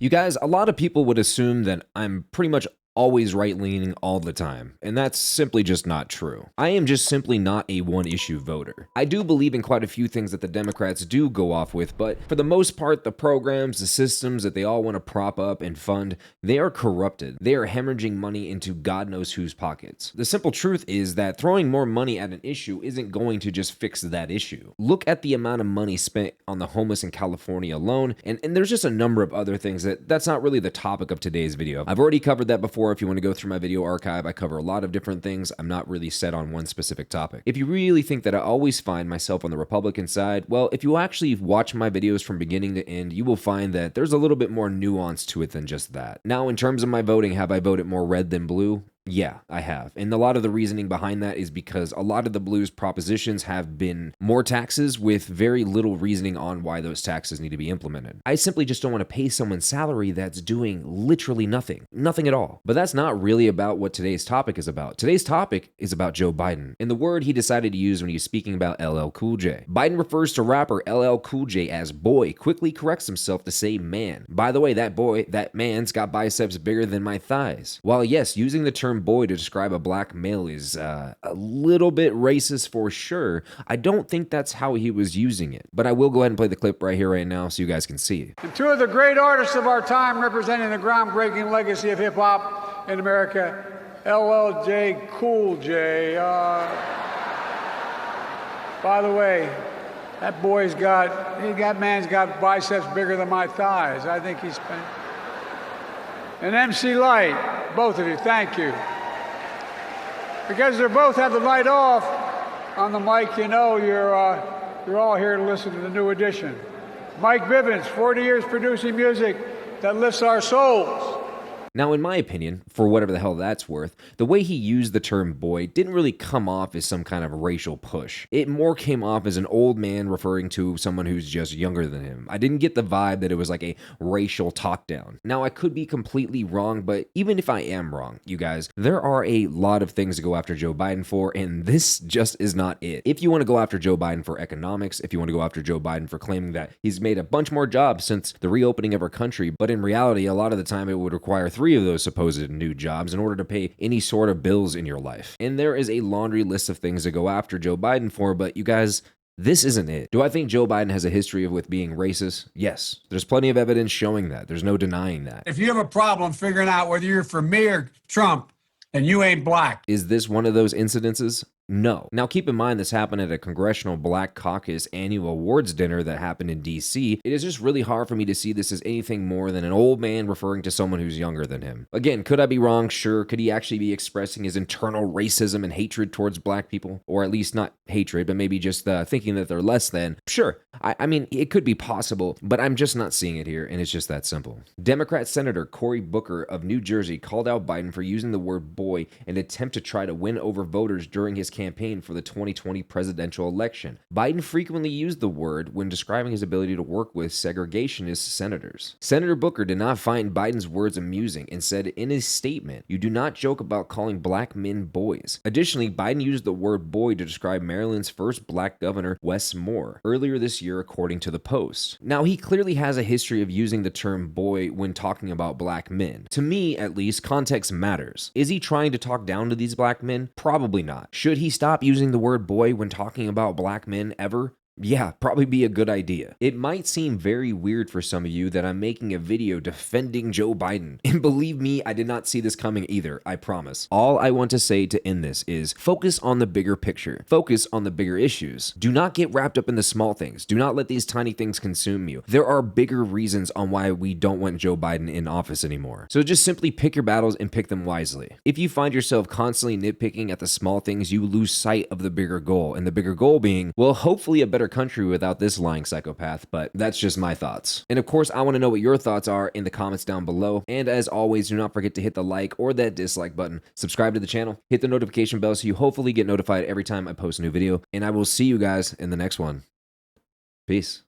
You guys, a lot of people would assume that I'm pretty much always right-leaning all the time, and that's simply just not true. I am just simply not a one-issue voter. I do believe in quite a few things that the Democrats do go off with, but for the most part, the programs, the systems that they all want to prop up and fund, they are corrupted. They are hemorrhaging money into God knows whose pockets. The simple truth is that throwing more money at an issue isn't going to just fix that issue. Look at the amount of money spent on the homeless in California alone, and there's just a number of other things that's not really the topic of today's video. I've already covered that before. If you want to go through my video archive, I cover a lot of different things. I'm not really set on one specific topic. If you really think that I always find myself on the Republican side, well, if you actually watch my videos from beginning to end, you will find that there's a little bit more nuance to it than just that. Now, in terms of my voting, have I voted more red than blue? Yeah, I have. And a lot of the reasoning behind that is because a lot of the blues propositions have been more taxes with very little reasoning on why those taxes need to be implemented. I simply just don't want to pay someone's salary that's doing literally nothing. Nothing at all. But that's not really about what today's topic is about. Today's topic is about Joe Biden and the word he decided to use when he was speaking about llcoolj. Biden refers to rapper llcoolj as boy, quickly corrects himself to say man. By the way, that man's got biceps bigger than my thighs. While yes, using the term boy to describe a black male is a little bit racist for sure, I don't think that's how he was using it. But I will go ahead and play the clip right here, right now, so you guys can see. And two of the great artists of our time representing the groundbreaking legacy of hip-hop in America, llcoolj. By the way, that man's got biceps bigger than my thighs. I think he's spent. And MC Light. Both of you, thank you. Because they both have the light off on the mic, you know you're all here to listen to the new edition. Mike Bivens, 40 years producing music that lifts our souls. Now, in my opinion, for whatever the hell that's worth, the way he used the term boy didn't really come off as some kind of racial push. It more came off as an old man referring to someone who's just younger than him. I didn't get the vibe that it was like a racial talk down. Now, I could be completely wrong, but even if I am wrong, you guys, there are a lot of things to go after Joe Biden for, and this just is not it. If you want to go after Joe Biden for economics, if you want to go after Joe Biden for claiming that he's made a bunch more jobs since the reopening of our country, but in reality, a lot of the time it would require 3 of those supposed new jobs in order to pay any sort of bills in your life. And there is a laundry list of things to go after Joe Biden for, but you guys, this isn't it. Do I think Joe Biden has a history with being racist? Yes. There's plenty of evidence showing that. There's no denying that. If you have a problem figuring out whether you're for me or Trump, and you ain't black. Is this one of those incidences? No. Now keep in mind this happened at a Congressional Black Caucus annual awards dinner that happened in D.C. It is just really hard for me to see this as anything more than an old man referring to someone who's younger than him. Again, could I be wrong? Sure. Could he actually be expressing his internal racism and hatred towards black people? Or at least not hatred, but maybe just thinking that they're less than? Sure. I mean, it could be possible, but I'm just not seeing it here, and it's just that simple. Democrat Senator Cory Booker of New Jersey called out Biden for using the word boy in an attempt to try to win over voters during his campaign for the 2020 presidential election. Biden frequently used the word when describing his ability to work with segregationist senators. Senator Booker did not find Biden's words amusing and said in his statement, "You do not joke about calling black men boys." Additionally, Biden used the word boy to describe Maryland's first black governor, Wes Moore, earlier this year, according to the Post. Now, he clearly has a history of using the term boy when talking about black men. To me, at least, context matters. Is he trying to talk down to these black men? Probably not. Should he stop using the word boy when talking about black men ever? Yeah, probably be a good idea. It might seem very weird for some of you that I'm making a video defending Joe Biden. And believe me, I did not see this coming either, I promise. All I want to say to end this is focus on the bigger picture. Focus on the bigger issues. Do not get wrapped up in the small things. Do not let these tiny things consume you. There are bigger reasons on why we don't want Joe Biden in office anymore. So just simply pick your battles and pick them wisely. If you find yourself constantly nitpicking at the small things, you lose sight of the bigger goal. And the bigger goal being, well, hopefully a better country without this lying psychopath, but that's just my thoughts. And of course, I want to know what your thoughts are in the comments down below. And as always, do not forget to hit the like or that dislike button, subscribe to the channel, hit the notification bell so you hopefully get notified every time I post a new video, and I will see you guys in the next one. Peace.